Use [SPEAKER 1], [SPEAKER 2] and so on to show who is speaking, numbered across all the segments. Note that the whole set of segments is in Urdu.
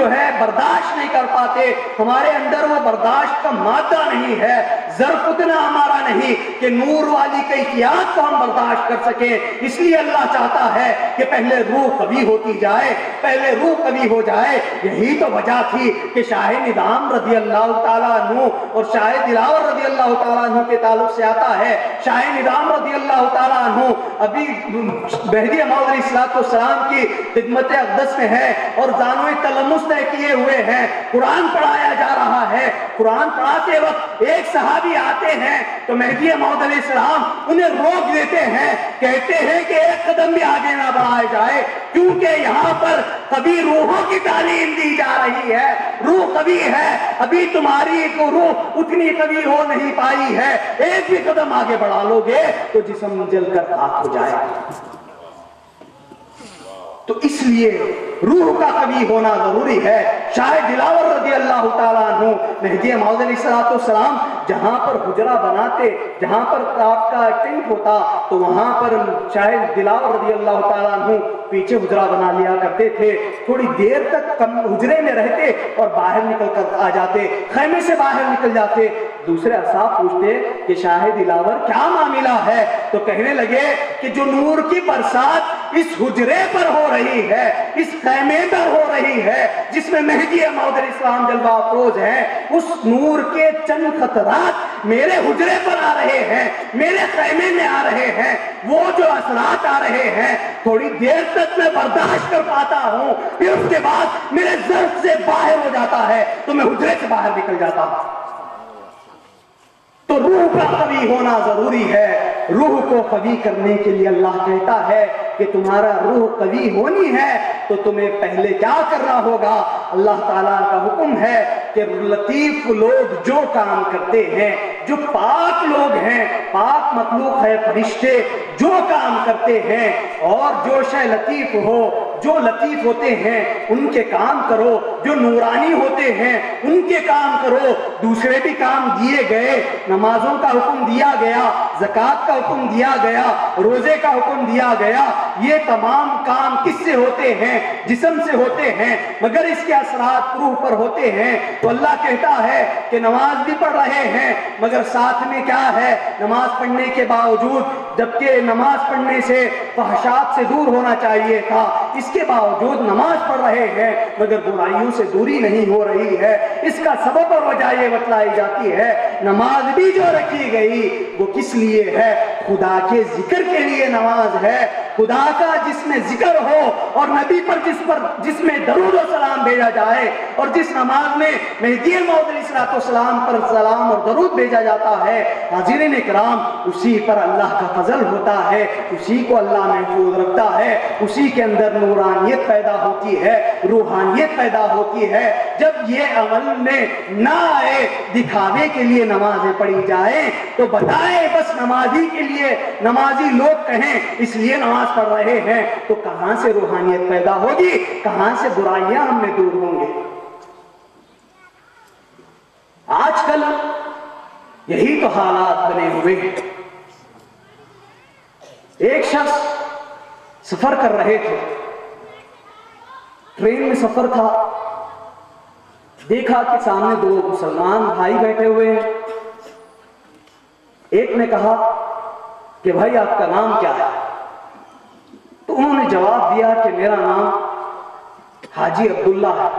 [SPEAKER 1] جو ہے برداشت نہیں کر پاتے، ہمارے اندر وہ برداشت کا مادہ نہیں ہے، ظرف اتنا ہمارا نہیں کہ نور والی کیفیات کو ہم برداشت کر سکیں۔ اس لیے اللہ چاہتا ہے کہ پہلے روح قوی ہوتی جائے، پہلے روح قوی ہو جائے۔ یہی تو وجہ تھی کہ شاہ نظام رضی اللہ تعالیٰ عنہ اور شاہ دلاور رضی اللہ تعالیٰ عنہ کے تعلق سے آتا ہے، شاہ نظام رضی اللہ تعالیٰ عنہ ابھی مہدی موعود علیہ السلام کی خدمت اقدس میں ہے اور زانوِ تلمس طے کیے ہوئے ہیں، قرآن پڑھایا جا رہا ہے۔ قرآن پڑھاتے وقت ایک صحابی آتے ہیں تو مہدی موعود علیہ السلام انہیں روک دیتے ہیں، کہتے ہیں کہ ایک قدم بھی آگے نہ بڑھایا جائے، کیونکہ یہاں پر کبھی روحوں کی تعلیم دی جا رہی ہے، روح قوی ہے، ابھی تمہاری کو روح اتنی قوی ہو نہیں پائی ہے، ایک بھی قدم آگے بڑھا لو گے تو جسم جل کر خاک ہو جائے۔ تو اس لیے روح کا قوی ہونا ضروری ہے۔ شاہ دلاور رضی اللہ تعالیٰ عنہ مہدی موعود علیہ السلام جہاں پر حجرہ بناتے، جہاں پر آپ کا ٹینٹ ہوتا تو وہاں پر شاہ دلاور رضی اللہ تعالیٰ عنہ پیچھے حجرہ بنا لیا کرتے تھے، تھوڑی دیر تک حجرے میں رہتے اور باہر نکل کر آ جاتے، خیمے سے باہر نکل جاتے۔ دوسرے اصحاب پوچھتے کہ شاہ دلاور کیا معاملہ ہے؟ تو کہنے لگے کہ جو نور کی برسات اس حجرے پر ہو رہی ہے، اس خیمے پر ہو رہی ہے جس میں مہدی موعود علیہ السلام جلوہ افروز ہیں، اس نور کے چند خطرات میرے حجرے پر آ رہے ہیں، میرے خیمے میں آ رہے ہیں، وہ جو اثرات آ رہے ہیں تھوڑی دیر تک میں برداشت کر پاتا ہوں، پھر اس کے بعد میرے ظرف سے باہر ہو جاتا ہے تو میں حجرے سے باہر نکل جاتا ہوں۔ تو روح کا قوی ہونا ضروری ہے۔ روح کو قوی کرنے کے لیے اللہ کہتا ہے کہ تمہارا روح قوی ہونی ہے تو تمہیں پہلے کیا کرنا ہوگا؟ اللہ تعالیٰ کا حکم ہے کہ لطیف لوگ جو کام کرتے ہیں، جو پاک لوگ ہیں، پاک مخلوق ہے، فرشتے جو کام کرتے ہیں اور جو شے لطیف ہو، جو لطیف ہوتے ہیں ان کے کام کرو، جو نورانی ہوتے ہیں ان کے کام کرو۔ دوسرے بھی کام دیے گئے، نمازوں کا حکم دیا گیا، زکوٰۃ کا حکم دیا گیا، روزے کا حکم دیا گیا، یہ تمام کام کس سے ہوتے ہیں؟ جسم سے ہوتے ہیں، مگر اس کے اثرات روح پر ہوتے ہیں۔ تو اللہ کہتا ہے کہ نماز بھی پڑھ رہے ہیں مگر ساتھ میں کیا ہے؟ نماز پڑھنے کے باوجود، جبکہ نماز پڑھنے سے فحشات سے دور ہونا چاہیے تھا، اس کے باوجود نماز پڑھ رہے ہیں مگر برائیوں سے دوری نہیں ہو رہی ہے۔ اس کا سبب اور وجہ یہ بتلائی جاتی ہے، نماز بھی جو رکھی گئی وہ کس لیے ہے؟ خدا کے ذکر کے لیے نماز ہے۔ خدا کا جس میں ذکر ہو اور نبی پر جس میں درود و سلام بھیجا جائے، اور جس نماز میں مہدی موعود علیہ السلام پر سلام اور درود بھیجا جاتا ہے، حاضرین اکرام، اسی پر اللہ کا فضل ہوتا ہے، اسی کو اللہ محفوظ رکھتا ہے، اسی کے اندر نورانیت پیدا ہوتی ہے، روحانیت پیدا ہوتی ہے۔ جب یہ عمل میں نہ آئے، دکھاوے کے لیے نمازیں پڑھی جائیں تو بتائیں بس نمازی کے لیے، نمازی لوگ کہیں اس لیے نماز پڑھ رہے ہیں، تو کہاں سے روحانیت پیدا ہوگی؟ کہاں سے برائیاں ہم میں دور ہوں گے؟ آج کل یہی تو حالات بنے ہوئے ہیں۔ ایک شخص سفر کر رہے تھے، ٹرین میں سفر تھا، دیکھا کہ سامنے دو مسلمان بھائی بیٹھے ہوئے ہیں۔ ایک نے کہا کہ بھائی آپ کا نام کیا ہے؟ تو انہوں نے جواب دیا کہ میرا نام حاجی عبداللہ ہے۔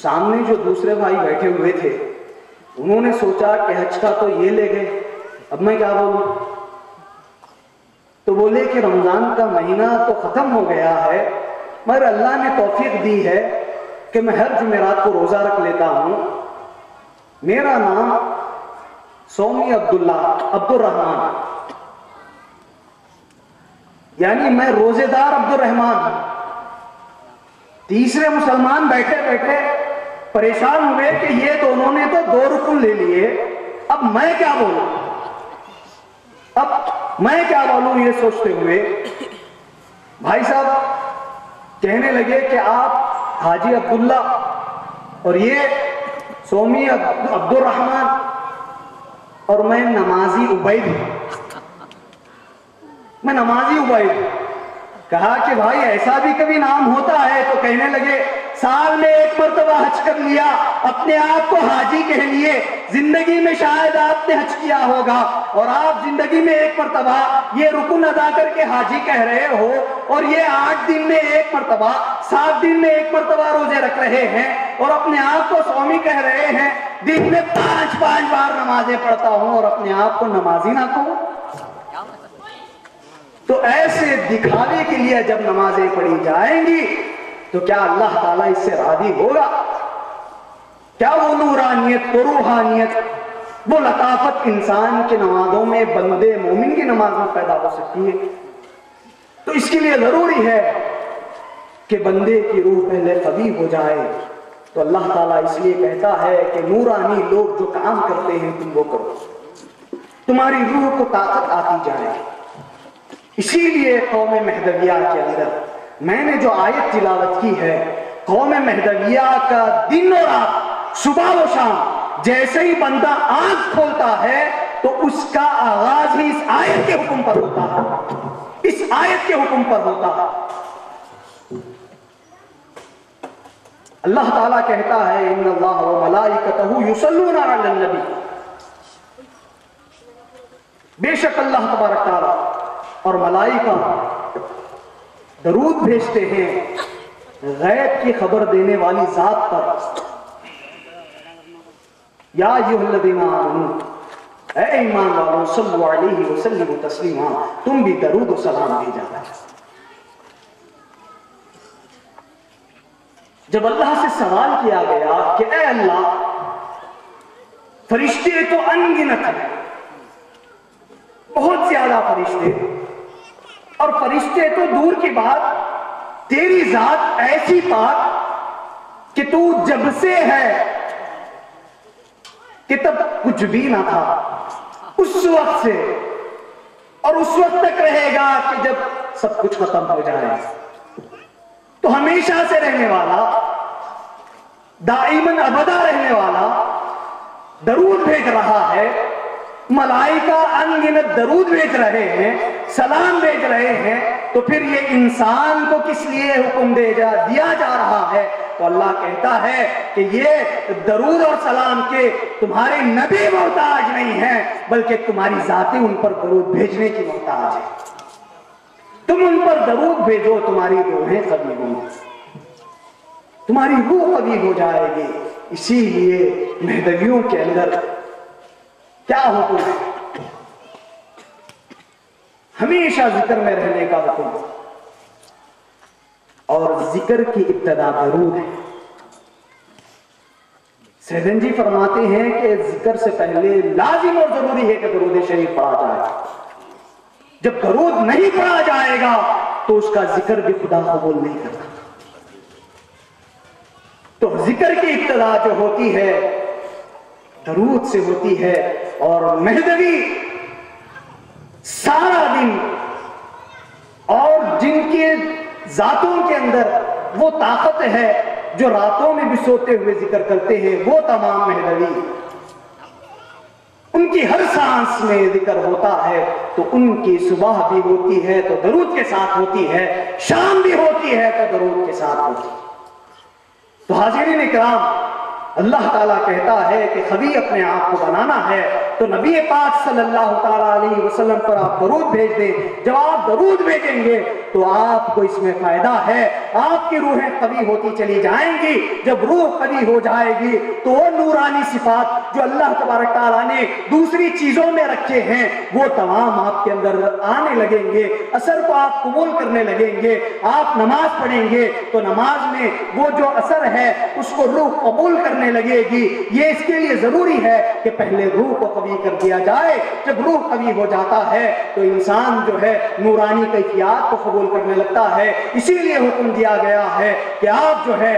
[SPEAKER 1] سامنے جو دوسرے بھائی بیٹھے ہوئے تھے انہوں نے سوچا کہ حج کا تو یہ لے گئے، اب میں کیا بولوں؟ تو بولے کہ رمضان کا مہینہ تو ختم ہو گیا ہے مگر اللہ نے توفیق دی ہے کہ میں ہر جمعرات کو روزہ رکھ لیتا ہوں، میرا نام سومی عبد الرحمن، یعنی میں روزے دار عبد الرحمن ہوں۔ تیسرے مسلمان بیٹھے بیٹھے پریشان ہوئے کہ یہ دونوں نے تو 2 رکن لے لیے، اب میں کیا بولوں، اب میں کیا بولوں؟ یہ سوچتے ہوئے بھائی صاحب کہنے لگے کہ آپ حاجی عبداللہ اور یہ سومی عبد الرحمن اور میں نمازی عبید ہوں، میں نمازی عبید ہوں۔ کہا کہ بھائی ایسا بھی کبھی نام ہوتا ہے؟ تو کہنے لگے سال میں ایک مرتبہ حج کر لیا، اپنے آپ کو حاجی کہہ لیے، زندگی میں شاید آپ نے حج کیا ہوگا اور آپ زندگی میں ایک مرتبہ یہ رکن ادا کر کے حاجی کہہ رہے ہو، اور یہ 8 دن میں ایک مرتبہ 7 دن میں ایک مرتبہ روزے رکھ رہے ہیں اور اپنے آپ کو سومی کہہ رہے ہیں، دن میں 5 بار نمازیں پڑھتا ہوں اور اپنے آپ کو نمازی نہ کہوں۔ تو ایسے دکھاوے کے لیے جب نمازیں پڑھی جائیں گی تو کیا اللہ تعالیٰ اس سے راضی ہوگا؟ کیا وہ نورانیت، وہ روحانیت، وہ لطافت انسان کے نمازوں میں، بندے مومن کی نماز میں پیدا ہو سکتی ہے؟ تو اس کے لیے ضروری ہے کہ بندے کی روح پہلے قوی ہو جائے۔ تو اللہ تعالیٰ اس لیے کہتا ہے کہ نورانی لوگ جو کام کرتے ہیں تم وہ کرو، تمہاری روح کو طاقت آتی جائے۔ اسی لیے قوم مہدویہ کے اندر میں نے جو آیت تلاوت کی ہے، قوم مہدویہ کا دن اور رات، صبح و شام جیسے ہی بندہ آنکھ کھولتا ہے تو اس کا آغاز ہی اس آیت کے حکم پر ہوتا ہے، اس آیت کے حکم پر ہوتا ہے۔ اللہ تعالیٰ کہتا ہے ان اللہ و ملائکتہ یصلون علی النبی، بے شک اللہ تبارک تعالیٰ اور ملائکہ درود بھیجتے ہیں غیب کی خبر دینے والی ذات پر۔ یا ایھا الذین آمنوا، اے ایمان والوں، صلو علیہ وسلم تسلیما، تم بھی درود و سلام بھیجا ہے۔ جب اللہ سے سوال کیا گیا کہ اے اللہ، فرشتے تو ان گنت ہیں، بہت زیادہ فرشتے، اور فرشتے تو دور کی بات، تیری ذات ایسی پاک کہ تو جب سے ہے کہ تب کچھ بھی نہ تھا، اس وقت سے اور اس وقت تک رہے گا کہ جب سب کچھ ختم ہو جائے، تو ہمیشہ سے رہنے والا، دائماً ابدا رہنے والا درود بھیج رہا ہے، ملائکہ انگنت درود بھیج رہے ہیں، سلام بھیج رہے ہیں، تو پھر یہ انسان کو کس لیے حکم دیا جا رہا ہے؟ تو اللہ کہتا ہے کہ یہ درود اور سلام کے تمہارے نبی محتاج نہیں ہیں، بلکہ تمہاری ذاتیں ان پر درود بھیجنے کی محتاج ہے۔ تم ان پر درود بھیجو، تمہاری روحیں قوی ہوں گی، تمہاری روح قوی ہو جائے گی۔ اسی لیے مہدویوں کے اندر کیا حکم ہے؟ ہمیشہ ذکر میں رہنے کا حکم، اور ذکر کی ابتدا درود ہے۔ سیدن جی فرماتے ہیں کہ ذکر سے پہلے لازم اور ضروری ہے کہ درود شریف پڑھا جائے۔ جب درود نہیں پڑھا جائے گا تو اس کا ذکر بھی خدا قبول نہیں کرتا۔ تو ذکر کی ابتدا جو ہوتی ہے درود سے ہوتی ہے، اور مہدوی سارا دن، اور جن کے ذاتوں کے اندر وہ طاقت ہے جو راتوں میں بھی سوتے ہوئے ذکر کرتے ہیں، وہ تمام مہدوی، ان کی ہر سانس میں ذکر ہوتا ہے، تو ان کی صبح بھی ہوتی ہے تو درود کے ساتھ ہوتی ہے، شام بھی ہوتی ہے تو درود کے ساتھ ہوتی ہے۔ تو حاضرین اکرام، اللہ تعالیٰ کہتا ہے کہ خبی اپنے آپ کو بنانا ہے تو نبی پاک صلی اللہ تعالیٰ علیہ وسلم پر آپ درود بھیج دیں۔ جب آپ درود بھیجیں گے تو آپ کو اس میں فائدہ ہے، آپ کی روحیں قوی ہوتی چلی جائیں گی۔ جب روح قوی ہو جائے گی تو وہ نورانی صفات جو اللہ تبارک تعالیٰ نے دوسری چیزوں میں رکھے ہیں وہ تمام آپ کے اندر آنے لگیں گے، اثر کو آپ قبول کرنے لگیں گے۔ آپ نماز پڑھیں گے تو نماز میں وہ جو اثر ہے اس کو روح قبول کرنے لگے گی۔ یہ اس کے لیے ضروری ہے کہ پہلے روح کو قوی کر دیا جائے۔ جب روح قوی ہو جاتا ہے تو انسان جو ہے نورانی کیفیات کو قبول کرنے لگتا ہے۔ اسی لیے حکم دیا گیا ہے کہ آپ جو ہے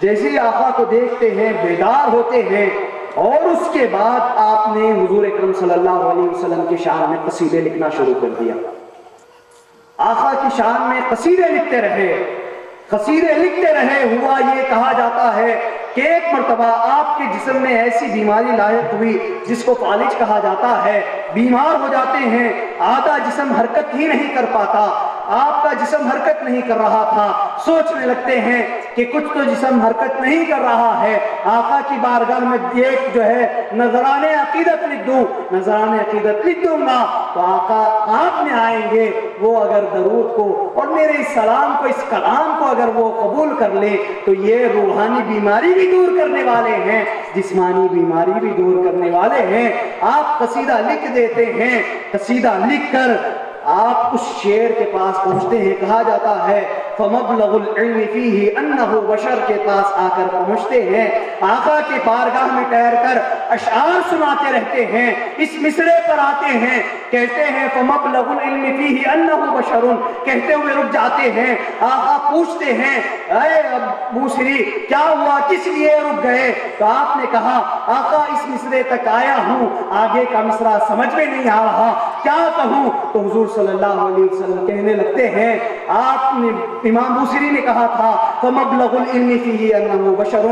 [SPEAKER 1] جیسے ہی آقا کو دیکھتے ہیں بیدار ہوتے ہیں، اور اس کے بعد آپ نے حضور اکرم صلی اللہ علیہ وسلم کی شان میں قصیدے لکھنا شروع کر دیا۔ آقا کی شان میں قصیدے لکھتے رہے، قصیدے لکھتے رہے۔ ہوا یہ کہا جاتا ہے کہ ایک مرتبہ آپ کے جسم میں ایسی بیماری لاحق ہوئی جس کو فالج کہا جاتا ہے، بیمار ہو جاتے ہیں، آدھا جسم حرکت ہی نہیں کر پاتا، آپ کا جسم حرکت نہیں کر رہا تھا، سوچنے لگتے ہیں کہ کچھ تو جسم حرکت نہیں کر رہا ہے، آقا کی بارگاہ میں ایک جو ہے نذران عقیدت لکھ دوں، نذران عقیدت لکھ دوں گا تو آقا آپ میں آئیں گے، وہ اگر درود کو اور میرے اس سلام کو، اس کلام کو اگر وہ قبول کر لے تو یہ روحانی بیماری بھی دور کرنے والے ہیں، جسمانی بیماری بھی دور کرنے والے ہیں۔ آپ قصیدہ لکھ دیتے ہیں، قصیدہ لکھ کر آپ اس شعر کے پاس پہنچتے ہیں، کہا جاتا ہے فَمَبْلَغُ الْعِلْمِ فِيهِ أَنَّهُ بَشَر کے پاس آ کر پہنچتے ہیں، آقا کے بارگاہ میں ٹھہر کر اشعار سناتے رہتے ہیں، اس مصرے پر آتے ہیں، کہتے ہیں فَمَبْلَغُ الْعِلْمِ فِيهِ أَنَّهُ بَشَرٌ، کہتے ہوئے رک جاتے ہیں۔ آقا پوچھتے ہیں اے بوسری کیا ہوا، کس لیے رک گئے؟ تو آپ نے کہا آقا اس مصرے تک آیا ہوں، آگے کا مصرع سمجھ میں نہیں آ رہا، کیا کہوں؟ تو حضور صلی اللہ علیہ وسلم کہنے لگتے ہیں، آپ نے امام بوسری نے کہا تھا فَمَبْلَغُ الْعِلْمِ فِيهِ أَنَّهُ بَشَرٌ،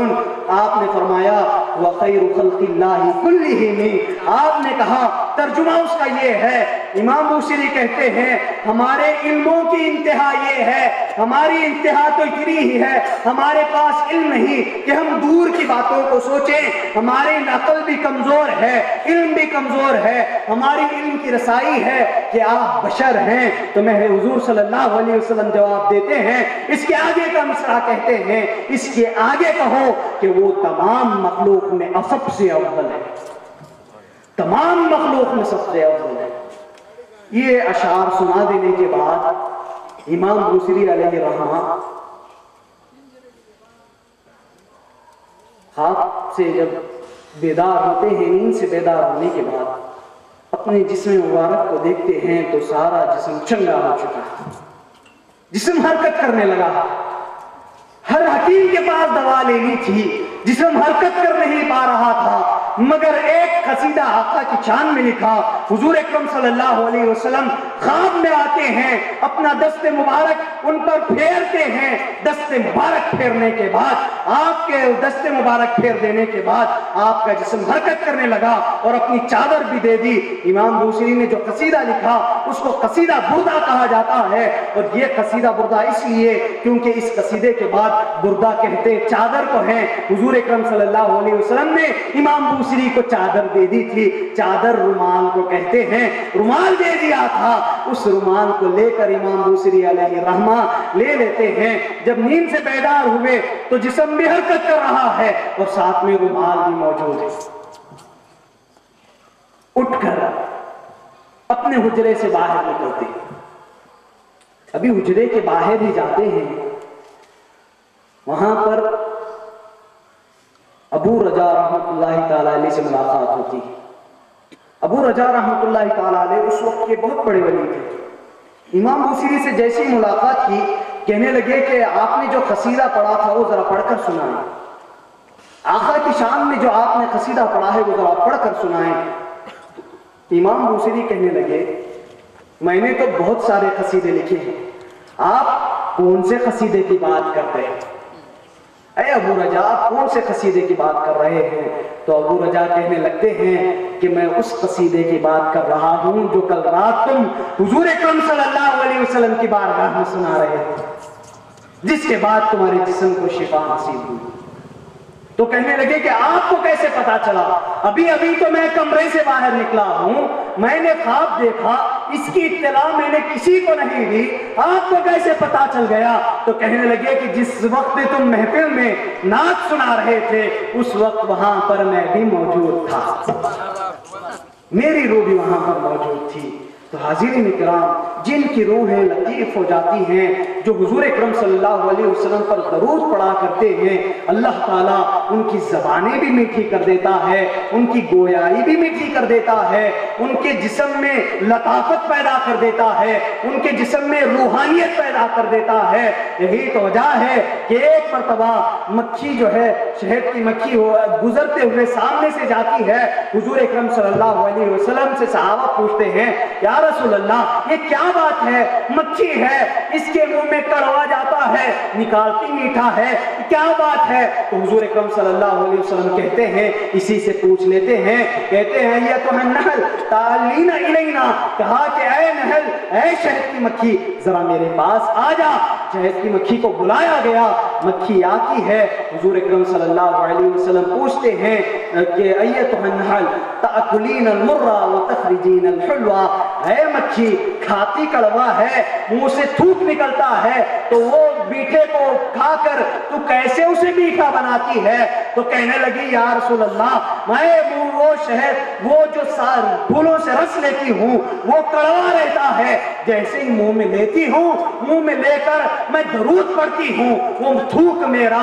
[SPEAKER 1] آپ نے فرمایا وَخَيْرُ خَلْقِ اللَّهِ كُلِّهِمْ، آپ نے کہا ترجمہ اس کا یہ ہے، امام بوسری کہتے ہیں ہمارے علموں کی انتہا یہ ہے، ہماری انتہا تو اتنی ہی ہے، ہمارے پاس علم نہیں کہ ہم دور کی باتوں کو سوچیں، ہماری عقل بھی کمزور ہے، علم بھی کمزور ہے، ہماری علم کی رسائی ہے کہ آپ بشر ہیں۔ تو میرے حضور صلی اللہ علیہ وسلم جواب دیتے ہیں، اس کے آگے کا مصرع کہتے ہیں، اس کے آگے کہو کہ وہ تمام مخلوق میں سب سے افضل ہے، تمام مخلوق میں سب سے افضل ہے۔ یہ اشعار سنا دینے کے بعد امام بوسری علیہ رحمہ خواب سے جب بیدار ہوتے ہیں، نیند سے بیدار ہونے کے بعد اپنے جسم مبارک کو دیکھتے ہیں تو سارا جسم چنگا ہو چکا ہے، جسم حرکت کرنے لگا۔ ہر حکیم کے پاس دوا لینی تھی، جسم حرکت کر نہیں پا رہا تھا، مگر ایک قصیدہ آقا کی شان میں لکھا۔ حضور اکرم صلی اللہ علیہ وسلم خواب میں آتے ہیں، اپنا دست مبارک ان پر پھیرتے ہیں، دست مبارک پھیرنے کے بعد آپ کے دست مبارک پھیر دینے کے بعد آپ کا جسم حرکت کرنے لگا اور اپنی چادر بھی دے دی۔ امام بوسری نے جو قصیدہ لکھا اس کو قصیدہ بردہ کہا جاتا ہے، اور یہ قصیدہ بردہ اس لیے کیونکہ اس قصیدے کے بعد بردہ کہتے چادر کو ہیں۔ حضور اکرم صلی اللہ علیہ وسلم نے امام بوسری کو چادر دے دی تھی، چادر رومال کو کہتے ہیں، رومال دے دیا تھا، اس رومال کو لے کر امام بوسری علیہ رحمہ لے لیتے ہیں۔ جب نیند سے بیدار ہوئے تو جسم بھی حرکت کر رہا ہے اور ساتھ میں رومال بھی موجود ہے۔ اٹھ کر اپنے حجرے سے باہر نکلتے ہیں، ابھی حجرے کے باہر ہی جاتے ہیں، وہاں پر ابو رجا رحمۃ اللہ تعالیٰ علیہ سے ملاقات ہوتی ہے۔ ابو رجا رحمۃ اللہ تعالیٰ علیہ اس وقت کے بہت بڑے ولی تھے۔ امام بوسری سے جیسی ملاقات کی، کہنے لگے کہ آپ نے جو قصیدہ پڑھا تھا وہ ذرا پڑھ کر سنائیں، آقا کی شان میں جو آپ نے قصیدہ پڑھا ہے وہ ذرا پڑھ کر سنائیں۔ امام بوسری کہنے لگے میں نے تو بہت سارے قصیدے لکھے ہیں، آپ کون سے قصیدے کی بات کرتے ہیں؟ اے ابو رجا آپ کون سے قصیدے کی بات کر رہے ہیں؟ تو ابو رجا کہنے لگتے ہیں کہ میں اس قصیدے کی بات کر رہا ہوں جو کل رات تم حضور اکرم صلی اللہ علیہ وسلم کی بارگاہ میں سنا رہے تھے، جس کے بعد تمہارے جسم کو شفا حاصل ہوئی۔ تو کہنے لگے کہ آپ کو کیسے پتا چلا؟ ابھی ابھی تو میں کمرے سے باہر نکلا ہوں، میں نے خواب دیکھا، اس کی اطلاع میں نے کسی کو نہیں دی، آپ کو کیسے پتا چل گیا؟ تو کہنے لگے کہ جس وقت تم محفل میں نعت سنا رہے تھے اس وقت وہاں پر میں بھی موجود تھا، میری روح بھی وہاں پر موجود تھی۔ تو حاضرین کرام، جن کی روحیں لطیف ہو جاتی ہیں، جو حضور اکرم صلی اللہ علیہ وسلم پر درود پڑھا کرتے ہیں، اللہ تعالیٰ ان کی زبانیں بھی میٹھی کر دیتا ہے، ان کی گویائی بھی میٹھی کر دیتا ہے، ان کے جسم میں لطافت پیدا کر دیتا ہے، ان کے جسم میں روحانیت پیدا کر دیتا ہے۔ یہی تو وجہ ہے کہ ایک مرتبہ مکھی جو ہے، شہد کی مکھی گزرتے ہوئے سامنے سے جاتی ہے، حضور اکرم صلی اللہ علیہ وسلم سے صحابہ پوچھتے ہیں یا رسول اللہ یہ کیا بات ہے، مکھی ہے اس کے منہ میں کڑوا جاتا ہے نکالتی میٹھا ہے، کیا بات ہے؟ تو حضور اکرم صلی اللہ علیہ وسلم کہتے ہیں اسی سے پوچھ لیتے ہیں، کہتے ہیں یا تو نحل تعلینا الینا، کہا کہ اے نحل، اے شہد کی مکھی ذرا میرے پاس آ جا۔ شہد کی مکھی کو بلایا گیا، مکھی آتی ہے، حضور اکرم صلی اللہ علیہ وسلم پوچھتے ہیں کہ ایتھا النحل تأکلین المر وتخرجین الحلوہ، اے مکھی کھاتی کڑوا ہے، منہ سے تھوک نکلتا ہے، تو وہ میٹھے کو کھا کر تو کیسے اسے میٹھا بناتی ہے؟ تو کہنے لگی یا رسول اللہ میں وہ شہد وہ جو پھولوں سے رس لیتی ہوں وہ کڑوا رہتا ہے، جیسے ہی منہ میں لیتی ہوں، منہ میں لے کر میں درود پڑھتی ہوں، وہ تھوک میرا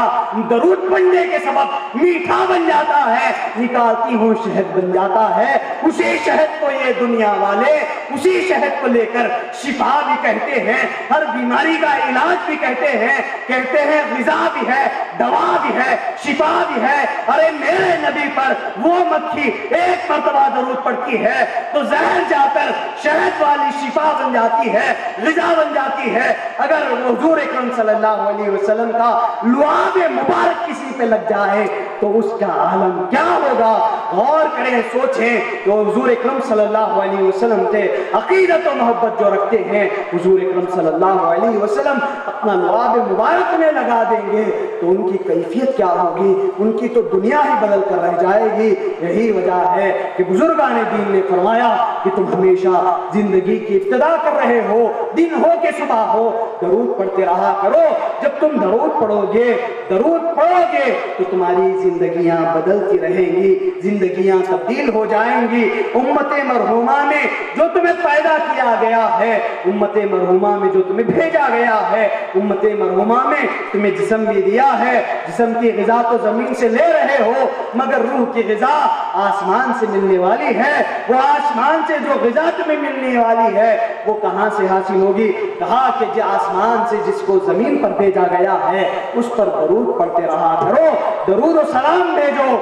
[SPEAKER 1] درود پڑھنے کے سبب میٹھا بن جاتا ہے، نکالتی ہوں شہد بن جاتا ہے۔ اسی شہد کو یہ دنیا والے اسی شہد کو لے کر شفا بھی کہتے ہیں، ہر بیماری کا علاج بھی کہتے ہیں، کہتے ہیں غذا بھی ہے، دوا بھی ہے، شفا بھی ہے۔ ارے میرے نبی پر وہ مکھی ایک مرتبہ درود پڑتی ہے تو زہر جا کر شہد والی شفا بن جاتی ہے، غذا بن جاتی ہے۔ اگر حضور اکرم صلی اللہ علیہ وسلم کا لعاب مبارک کسی پہ لگ جائے تو اس کا عالم کیا ہوگا؟ غور کریں، سوچیں کہ حضور اکرم صلی اللہ علیہ وسلم سے عقیدت و محبت جو رکھتے ہیں، حضور اکرم صلی اللہ علیہ وسلم اپنا لعاب مبارک میں لگا دیں گے تو ان کی کیفیت کیا ہوگی؟ ان کی تو دنیا ہی بدل کر رہ جائے گی۔ یہی وجہ ہے کہ بزرگان دین نے فرمایا کہ تم ہمیشہ زندگی کی ابتدا کر رہے ہو، دن ہو کہ صبح ہو، درود پڑھتے رہا کرو۔ جب تم درود پڑھو گے تو تمہاری زندگیاں بدلتی رہیں گی، زندگیاں تبدیل ہو جائیں گی۔ امت مرحومہ میں جو تمہیں پیدا کیا گیا ہے، امت مرحومہ میں جو تمہیں بھیجا گیا ہے، امت مرحومہ میں تمہیں جسم بھی دیا ہے، جسم کی غذا تو زمین سے لے رہے ہو مگر روح کی غذا آسمان سے ملنے والی ہے۔ وہ آسمان سے جو غذا تمہیں ملنے والی ہے وہ کہاں سے حاصل ہوگی؟ کہا کہ جو آسمان سے جس کو زمین پر بھیجا گیا ہے اس پر درود پڑھتے رہا کرو، درود و سلام بھیجو۔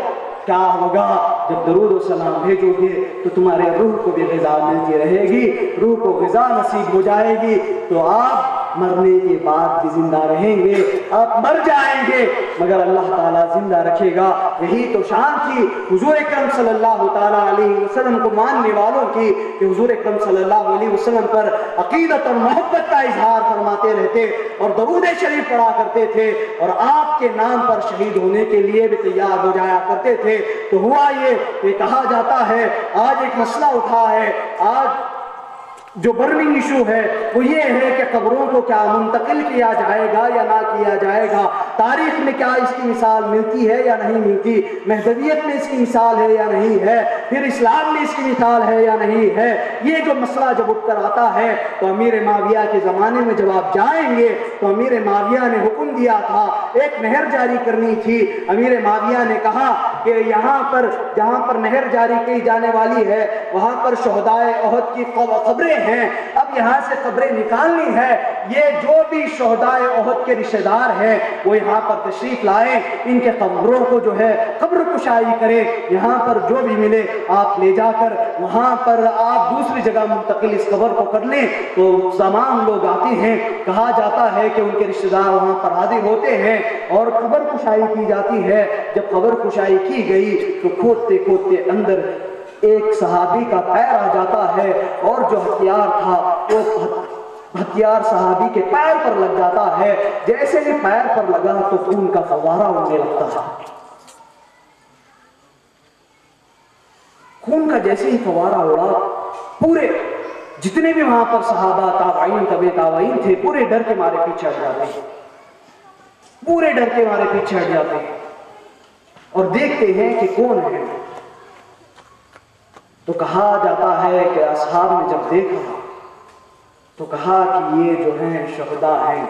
[SPEAKER 1] کیا ہوگا جب درود و سلام بھیجو گے تو تمہارے روح کو بھی غذا ملتی رہے گی، روح کو غذا نصیب ہو جائے گی تو آپ مرنے کے بعد بھی زندہ رہیں گے، آپ مر جائیں گے مگر اللہ تعالیٰ زندہ رکھے گا۔ یہی تو شان تھی حضور اکرم صلی اللہ تعالیٰ علیہ وسلم کو ماننے والوں کی کہ حضور اکرم صلی اللہ علیہ وسلم پر عقیدت اور محبت کا اظہار فرماتے رہتے اور درود شریف پڑھا کرتے تھے اور آپ کے نام پر شہید ہونے کے لیے بھی تیار ہو جایا کرتے تھے۔ تو ہوا یہ کہا جاتا ہے آج ایک مسئلہ اٹھا ہے، آج جو برننگ ایشو ہے وہ یہ ہے کہ قبروں کو کیا منتقل کیا جائے گا یا نہ کیا جائے گا، تاریخ میں کیا اس کی مثال ملتی ہے یا نہیں ملتی، مہدویت میں اس کی مثال ہے یا نہیں ہے، پھر اسلام میں اس کی مثال ہے یا نہیں ہے۔ یہ جو مسئلہ جب اٹھ کر آتا ہے تو امیر معاویہ کے زمانے میں جب آپ جائیں گے تو امیر معاویہ نے حکم دیا تھا، ایک نہر جاری کرنی تھی۔ امیر معاویہ نے کہا کہ یہاں پر جہاں پر نہر جاری کی جانے والی ہے وہاں پر شہدائے احد کی قبریں ہیں، اب یہاں سے قبریں نکالنی ہے، یہ جو بھی شہدائے احد کے رشتہ دار ہیں وہ یہاں پر تشریف لائیں، ان کے قبروں کو جو ہے قبر کشائی کریں، یہاں پر جو بھی ملے آپ لے جا کر وہاں پر آپ دوسری جگہ منتقل اس قبر کو کر لیں۔ تو تمام لوگ آتے ہیں، کہا جاتا ہے کہ ان کے رشتہ دار وہاں پر حاضر ہوتے ہیں اور قبر کشائی کی جاتی ہے۔ جب قبر کشائی کی گئی تو کھودتے کھودتے اندر ایک صحابی کا پیر آ جاتا ہے اور جو ہتھیار تھا وہ ہتھیار صحابی کے پیر پر لگ جاتا ہے، جیسے ہی پیر پر لگا تو خون کا فوارہ اڑنے لگتا ہے، خون کا جیسے ہی فوارہ اڑا پورے جتنے بھی وہاں پر صحابہ تابعین تبع تابعین تھے پورے ڈر کے مارے پیچھے ہٹ جاتے ہیں، پورے ڈر کے مارے پیچھے ہٹ جاتے ہیں اور دیکھتے ہیں کہ کون ہے۔ تو کہا جاتا ہے کہ اصحاب نے جب دیکھا تو کہا کہ یہ جو ہیں شہداء ہیں،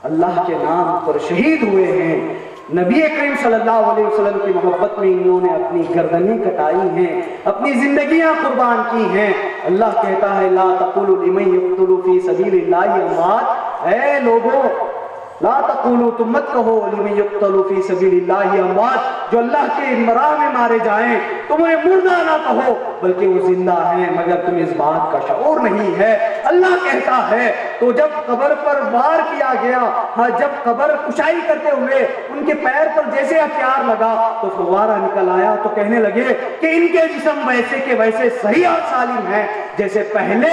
[SPEAKER 1] اللہ کے نام پر شہید ہوئے ہیں، نبی کریم صلی اللہ علیہ وسلم کی محبت میں انہوں نے اپنی گردنیں کٹائی ہیں، اپنی زندگیاں قربان کی ہیں۔ اللہ کہتا ہے لا تقولوا لمن يقتل في سبيل الله اموات، اے لوگوں لا تقولوا، تم مت کہو لمن يقتل في سبيل الله اموات، جو اللہ کے راہ میں مارے جائیں تم انہیں مردہ نہ کہو، بلکہ وہ زندہ ہیں، مگر تم اس بات کا شعور نہیں ہے۔ اللہ کہتا ہے تو جب قبر پر وار کیا گیا، ہاں جب قبر کشائی کرتے ہوئے ان کے پیر پر جیسے ہتھیار لگا تو فوارہ نکل آیا، تو کہنے لگے کہ ان کے جسم ویسے کے ویسے صحیح اور سالم ہیں جیسے پہلے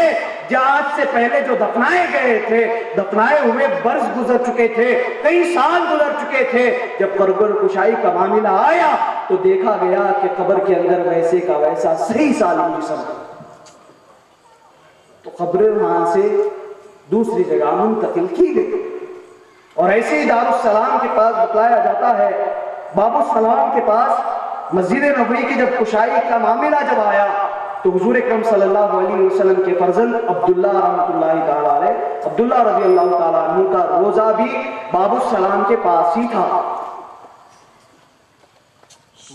[SPEAKER 1] جہاد سے پہلے جو دفنائے گئے تھے، دفنائے ہوئے برس گزر چکے تھے، کئی سال گزر چکے تھے۔ جب قبر کشائی کا معاملہ آیا تو دیکھا گیا کہ قبر کے اندر ویسے کا ویسا صحیح سالم جسم، تو قبر وہاں سے دوسری جگہ منتقل کی گئی۔ اور ایسے ہی دارالسلام کے پاس بتلایا جاتا ہے، باب السلام کے پاس مسجد نبوی کی جب کشائی کا معاملہ جب آیا تو حضور اکرم صلی اللہ علیہ وسلم کے فرزند عبداللہ رحمۃ اللہ تعالیٰ علیہ، عبداللہ رضی اللہ تعالیٰ عنہ کا روزہ بھی باب السلام کے پاس ہی تھا۔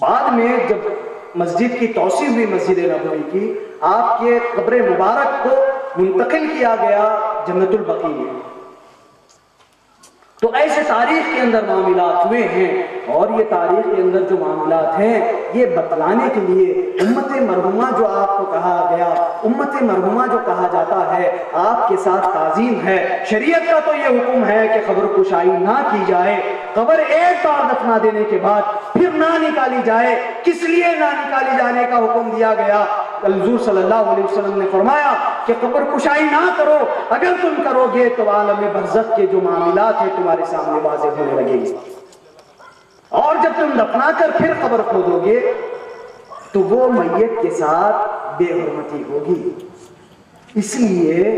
[SPEAKER 1] بعد میں جب مسجد کی توسیع ہوئی مسجد نبوی کی، آپ کے قبر مبارک کو منتقل کیا گیا جنت البقیع میں۔ تو ایسے تاریخ کے اندر معاملات ہوئے ہیں، اور یہ تاریخ کے اندر جو معاملات ہیں یہ بتلانے کے لیے امت مرحومہ جو آپ کو کہا گیا، امت مرحومہ جو کہا جاتا ہے، آپ کے ساتھ تعظیم ہے۔ شریعت کا تو یہ حکم ہے کہ قبر کشائی نہ کی جائے، قبر ایک بار دفنا دینے کے بعد پھر نہ نکالی جائے۔ کس لیے نہ نکالی جانے کا حکم دیا گیا؟ حضور صلی اللہ علیہ وسلم نے فرمایا کہ قبر کشائی نہ کرو، اگر تم کرو گے تو عالم برزخ کے جو معاملات ہیں تمہارے سامنے واضح ہونے لگے گی، اور جب تم دفنا کر پھر قبر کھودو گے تو وہ میت کے ساتھ بے حرمتی ہوگی۔ اس لیے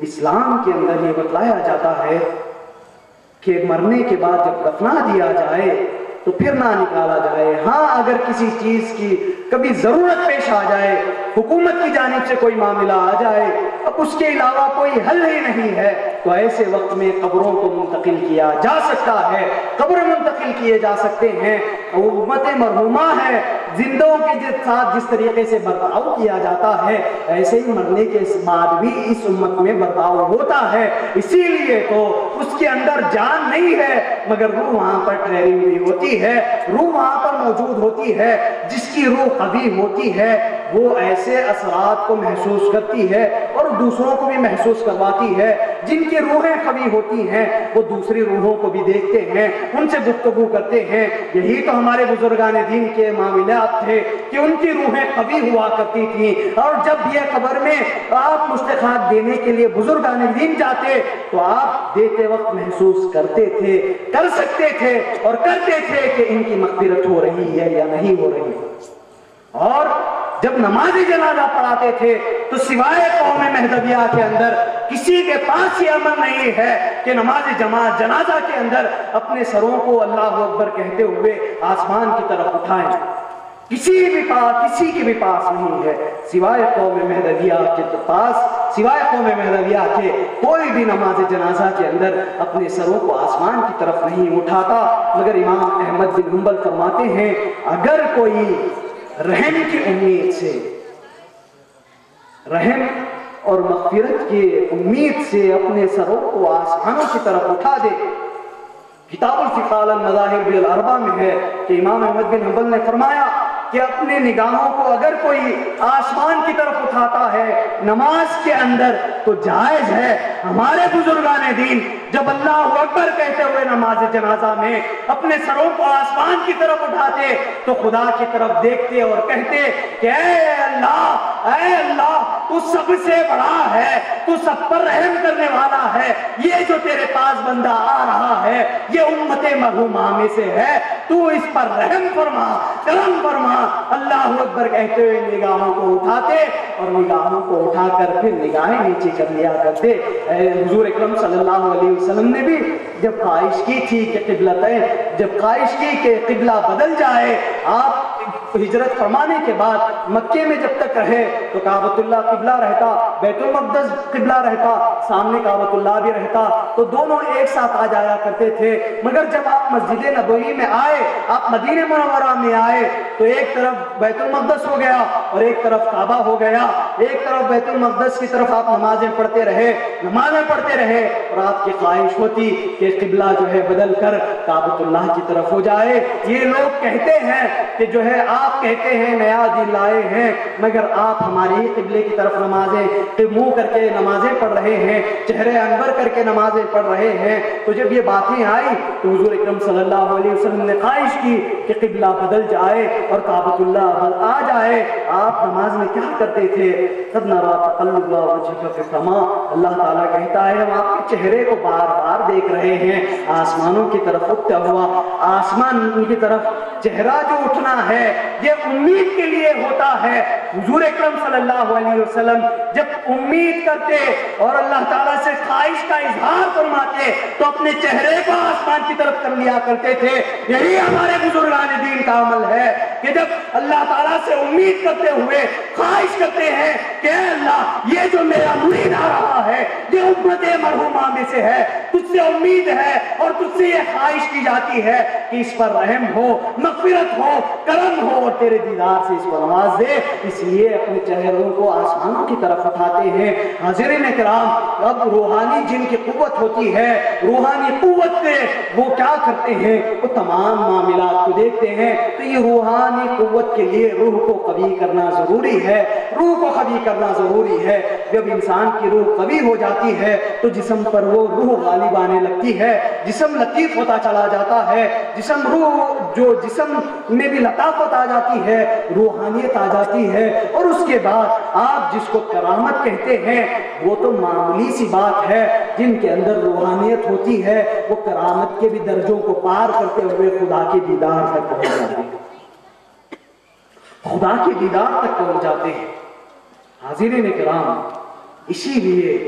[SPEAKER 1] اسلام کے اندر یہ بتلایا جاتا ہے کہ مرنے کے بعد جب دفنا دیا جائے تو پھر نہ نکالا جائے۔ ہاں اگر کسی چیز کی کبھی ضرورت پیش آ جائے، حکومت کی جانب سے کوئی معاملہ آ جائے، اب اس کے علاوہ کوئی حل ہی نہیں ہے، تو ایسے وقت میں قبروں کو منتقل کیا جا سکتا ہے، قبر منتقل کیے جا سکتے ہیں۔ امت مرحومہ ہے، زندوں کے ساتھ جس طریقے سے برتاؤ کیا جاتا ہے ایسے ہی مرنے کے بعد بھی اس امت میں برتاؤ ہوتا ہے۔ اسی لیے تو اس کے اندر جان نہیں ہے مگر روح وہاں پر ٹھہری ہوئی ہوتی ہے، روح وہاں پر موجود ہوتی ہے۔ جس کی روح قوی ہوتی ہے وہ ایسے اثرات کو محسوس کرتی ہے اور دوسروں کو بھی محسوس کرواتی ہے۔ جن کی روحیں قوی ہوتی ہیں وہ دوسری روحوں کو بھی دیکھتے ہیں، ان سے گفتگو کرتے ہیں۔ یہی تو ہمارے بزرگان دین کے معاملات تھے کہ ان کی روحیں قوی ہوا کرتی تھیں، اور جب یہ قبر میں آپ مشتخات دینے کے لیے بزرگان دین جاتے تو آپ دیتے وقت محسوس کرتے تھے، کر سکتے تھے اور کرتے تھے کہ ان کی مغفرت ہو رہی ہے یا نہیں ہو رہی۔ اور جب نماز جنازہ پڑھاتے تھے تو سوائے قوم مہدویہ کے اندر کسی کے پاس یہ عمل نہیں ہے کہ نماز جنازہ کے اندر اپنے سروں کو اللہ اکبر کہتے ہوئے آسمان کی طرف اٹھائیں۔ کسی کے بھی پاس نہیں ہے سوائے قوم مہدویہ کے پاس، سوائے قوم مہدویہ کے کوئی بھی نماز جنازہ کے اندر اپنے سروں کو آسمان کی طرف نہیں اٹھاتا۔ مگر امام احمد بن حنبل فرماتے ہیں اگر کوئی رحم کی امید سے، رحم اور مغفرت کی امید سے اپنے سروں کو آسمانوں کی طرف اٹھا دے، کتاب الفقہ المذاہب الاربعہ میں ہے کہ امام احمد بن حنبل نے فرمایا کہ اپنے نگاہوں کو اگر کوئی آسمان کی طرف اٹھاتا ہے نماز کے اندر تو جائز ہے۔ ہمارے بزرگان دین جب اللہ اکبر کہتے ہوئے نماز جنازہ میں اپنے سروں کو آسمان کی طرف اٹھاتے تو خدا کی طرف دیکھتے اور کہتے کہ اے اللہ تو سب سے بڑا ہے، تو سب پر رحم کرنے والا ہے، یہ جو تیرے پاس بندہ آ رہا ہے یہ امت مرحومہ میں سے ہے، تو اس پر رحم فرما، کرم فرما۔ اللہ اکبر کہتے ہوئے نگاہوں کو اٹھاتے اور نگاہوں کو اٹھا کر پھر نگاہیں نیچے کر لیا کرتے۔ حضور اکرم صلی اللہ علیہ وسلم نے بھی جب خواہش کی تھی کہ قبلتین، جب خواہش کی کہ قبلہ بدل جائے، آپ ہجرت فرمانے کے بعد مکے میں جب تک رہے تو کعبۃ اللہ قبلہ رہتا، بیت المقدس قبلہ رہتا، سامنے کعبۃ اللہ بھی رہتا، تو دونوں ایک ساتھ آ جایا کرتے تھے۔ مگر جب آپ مسجد نبوی میں آئے، آپ مدینہ منورہ میں آئے، تو ایک طرف بیت المقدس ہو گیا اور ایک طرف کعبہ ہو گیا۔ ایک طرف بیت المقدس کی طرف آپ نمازیں پڑھتے رہے اور آپ کی خواہش ہوتی کہ قبلہ جو ہے بدل کر کعبۃ اللہ کی طرف ہو جائے۔ یہ لوگ کہتے ہیں کہ جو ہے آپ کہتے ہیں نیا دین لائے ہیں، مگر آپ ہماری قبلے کی طرف نمازیں منہ کر کے نمازیں پڑھ رہے ہیں، چہرے انور کر کے نمازیں پڑھ رہے ہیں۔ تو جب یہ باتیں آئی تو حضور اکرم صلی اللہ علیہ وسلم نے خواہش کی کہ قبلہ بدل جائے اور کعبۃ اللہ آ جائے۔ آپ نماز میں کیا کرتے تھے؟ قد نرى تقلب وجهك في السماء، اللہ تعالیٰ کہتا ہے ہم آپ کے چہرے کو بار بار دیکھ رہے ہیں، آسمانوں کی طرف اٹھتا ہوا، آسمان کی طرف چہرہ جو اٹھنا ہے یہ امید کے لیے ہوتا ہے۔ حضور اکرم صلی اللہ علیہ وسلم جب امید کرتے اور اللہ تعالیٰ سے خواہش کا اظہار فرماتے تو اپنے چہرے کو آسمان کی طرف کر لیا کرتے تھے۔ یہی ہمارے بزرگان دین کا عمل ہے کہ جب اللہ تعالیٰ سے امید کرتے ہوئے خواہش کرتے ہیں کہ اے اللہ یہ جو میرا مرید آ رہا ہے یہ امت مرحومہ میں سے ہے، تجھ سے امید ہے اور تجھ سے یہ خواہش کی جاتی ہے کہ اس پر رحم ہو، مغفرت ہو، کرم ہو اور تیرے دیدار سے اس کو نواز دے، اس لیے اپنے چہروں کو آسمانوں کی طرف اٹھاتے ہیں۔ حاضرین کرام، اب روحانی جن کی قوت ہوتی ہے، روحانی قوت سے وہ کیا کرتے ہیں؟ وہ تمام معاملات کو دیکھتے ہیں۔ تو یہ روحانی قوت کے لیے روح کو قوی کرنا ضروری ہے، روح کو قوی کرنا ضروری ہے۔ جب انسان کی روح قوی ہو جاتی ہے تو جسم پر وہ روح غالب آنے لگتی ہے، جسم لطیف ہوتا چلا جاتا ہے، جسم میں بھی لطافت آ جاتی ہے، روحانیت آ جاتی ہے۔ اور اس کے بعد آپ جس کو کرامت کہتے ہیں وہ تو معمولی سی بات ہے، جن کے اندر روحانیت ہوتی ہے وہ کرامت کے بھی درجوں کو پار کرتے ہوئے خدا کے دیدار تک پہنچ جاتے ہیں، خدا کے دیدار تک پہنچ جاتے ہیں۔ حاضرین کرام، اسی لیے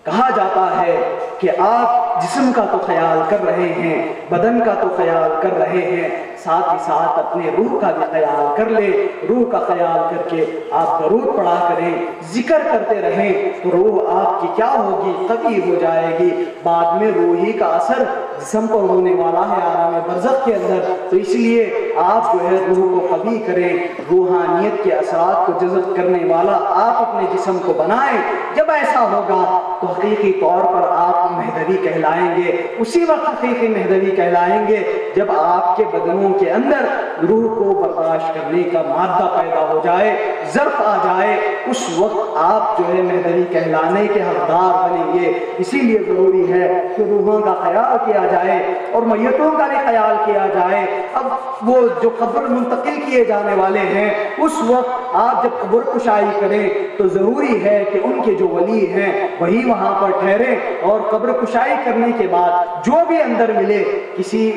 [SPEAKER 1] کہا جاتا ہے کہ آپ جسم کا تو خیال کر رہے ہیں، بدن کا تو خیال کر رہے ہیں، ساتھ ہی ساتھ اپنے روح کا بھی خیال کر لیں۔ روح کا خیال کر کے آپ درود پڑھا کریں، ذکر کرتے رہیں تو روح آپ کی کیا ہوگی؟ قوی ہو جائے گی۔ بعد میں روحی کا اثر جسم پر ہونے والا ہے عالم برزخ کے اندر، تو اس لیے آپ جو ہے روح کو قوی کریں، روحانیت کے اثرات کو جذب کرنے والا آپ اپنے جسم کو بنائیں۔ جب ایسا ہوگا تو حقیقی طور پر آپ مہدوی کہلائیں گے۔ اسی وقت حقیقی مہدوی کہلائیں گے جب آپ کے بدنوں کے اندر روح کو برداشت کرنے کا مادہ پیدا ہو جائے، ظرف آ جائے، اس وقت آپ جو ہے مہدوی کہلانے کے حقدار بنیں گے۔ اسی لیے ضروری ہے کہ روحوں کا خیال کیا جائے اور میتوں کا بھی خیال کیا جائے۔ اب وہ جو قبر منتقل کیے جانے والے ہیں، اس وقت آپ جب قبر کشائی کریں تو ضروری ہے کہ ان کے جو ولی ہیں وہی وہاں پر ٹھہرے، اور قبر کشائی کرنے کے بعد جو بھی اندر ملے کسی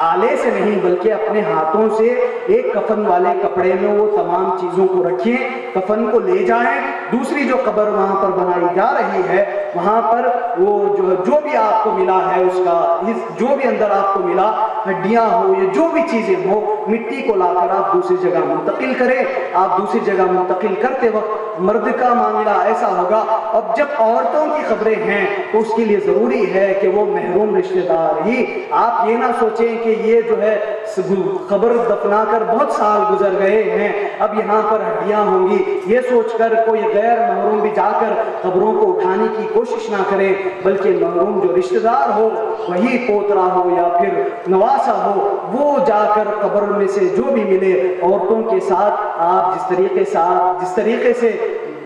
[SPEAKER 1] آلے سے نہیں بلکہ اپنے ہاتھوں سے ایک کفن والے کپڑے میں وہ تمام چیزوں کو رکھیں، کفن کو لے جائیں، دوسری جو قبر وہاں پر بنائی جا رہی ہے وہاں پر وہ جو بھی آپ کو ملا ہے اس کا جو بھی اندر آپ کو ملا، ہڈیاں ہو یا جو بھی چیزیں ہو، مٹی کو لا کر آپ دوسری جگہ منتقل کریں۔ آپ دوسری جگہ منتقل کرتے وقت مرد کا معاملہ ایسا ہوگا۔ اب جب عورتوں کی قبریں ہیں تو اس کے لیے ضروری ہے کہ وہ محروم رشتہ دار ہی، آپ یہ نہ سوچیں کہ یہ جو ہے قبر دفنا کر بہت سال گزر گئے ہیں اب یہاں پر ہڈیاں ہوں گی، یہ سوچ کر کوئی غیر محروم بھی جا کر قبروں کو اٹھانے کی کوشش نہ کرے، بلکہ محروم جو رشتہ دار ہو، وہی پوترا ہو یا پھر نواسا ہو، وہ جا کر قبر میں سے جو بھی ملے عورتوں کے ساتھ آپ جس طریقے سے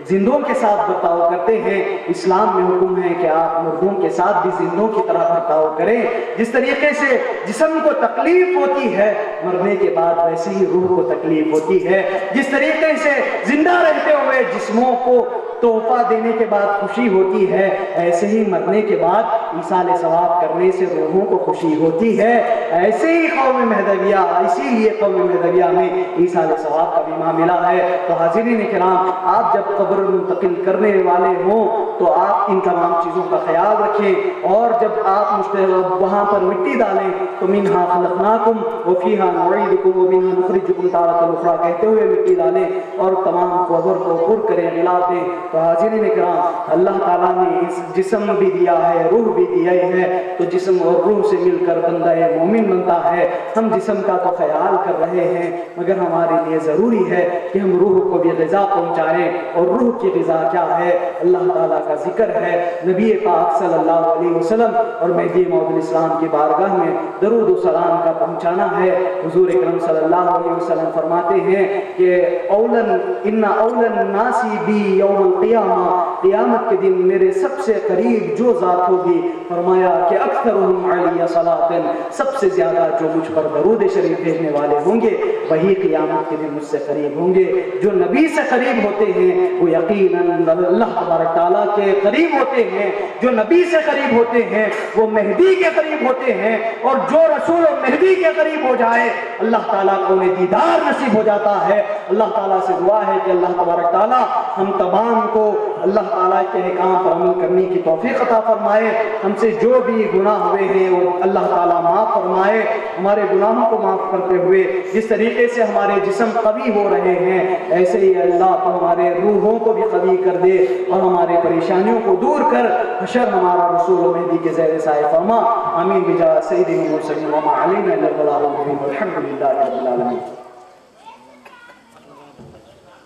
[SPEAKER 1] زندوں کے ساتھ برتاؤ کرتے ہیں، اسلام میں حکم ہے کہ آپ مردوں کے ساتھ بھی زندوں کی طرح برتاؤ کریں۔ جس طریقے سے جسم کو تکلیف ہوتی ہے مرنے کے بعد ویسے ہی روح کو تکلیف ہوتی ہے۔ جس طریقے سے زندہ رہتے ہوئے جسموں کو تحفہ دینے کے بعد خوشی ہوتی ہے، ایسے ہی مرنے کے بعد ایصال ثواب کرنے سے روحوں کو خوشی ہوتی ہے۔ ایسے ہی قوم مہدویہ، اسی لیے قوم مہدویہ میں ایصال ثواب کا بھی معاملہ ہے۔ تو حاضرین کرام، آپ جب قبر منتقل کرنے والے ہوں تو آپ ان تمام چیزوں کا خیال رکھیں، اور جب آپ وہاں پر مٹی ڈالیں تو منہا خلقناکم وفیہا نعیدکم ومنہا نخرجکم تارۃ اخری کہتے ہوئے مٹی ڈالیں اور تمام قبر کو پر کریں، غلاف دیں۔ تو حاضرین کرام، اللہ تعالیٰ نے اس جسم بھی دیا ہے، روح بھی دیا ہے، تو جسم اور روح سے مل کر بندہ مومن بنتا ہے۔ ہم جسم کا تو خیال کر رہے ہیں، مگر ہمارے لیے ضروری ہے کہ ہم روح کو بھی غذا پہنچائیں، اور روح کی غذا کیا ہے؟ اللہ تعالیٰ کا ذکر ہے۔ نبی پاک صلی اللہ علیہ وسلم اور مہدی موعود الاسلام کی بارگاہ میں درود و سلام کا پہنچانا ہے۔ حضور اکرم صلی اللہ علیہ وسلم فرماتے ہیں کہ ان اولن الناس بی یوم القیامہ، قیامت کے دن میرے سب سے قریب جو ذات ہوگی، فرمایا کہ اکثرہم علی صلاۃ، سب سے زیادہ جو مجھ پر درود شریف بھیجنے والے ہوں گے وہی قیامت کے دن مجھ سے قریب ہوں گے۔ جو نبی سے قریب ہوتے ہیں وہ یقیناً اللہ تبارک تعالیٰ کے قریب ہوتے ہیں، جو نبی سے قریب ہوتے ہیں وہ مہدی کے قریب ہوتے ہیں، اور جو رسول و مہدی کے قریب ہو جائے اللہ تعالیٰ کو انہیں دیدار نصیب ہو جاتا ہے۔ اللہ تعالیٰ سے دعا ہے کہ اللہ تبارک تعالیٰ ہم تمام کو اللہ تعالیٰ کے احکام پر عمل کرنے کی توفیق عطا فرمائے۔ ہم سے جو بھی گناہ ہوئے ہیں وہ اللہ تعالیٰ معاف فرمائے، ہمارے گناہوں کو معاف کرتے ہوئے جس طریقے سے ہمارے جسم قوی ہو رہے ہیں ایسے ہی اللہ تو ہمارے روحوں کو بھی قوی کر دے، اور ہمارے پریشانیوں کو دور کر حشر ہمارا رسول و مہدی کے زیر سایہ فرما۔ آمین بجاہ سیدنا المرسلین وما علینا الا البلاغ المبین والحمد للہ رب العالمین۔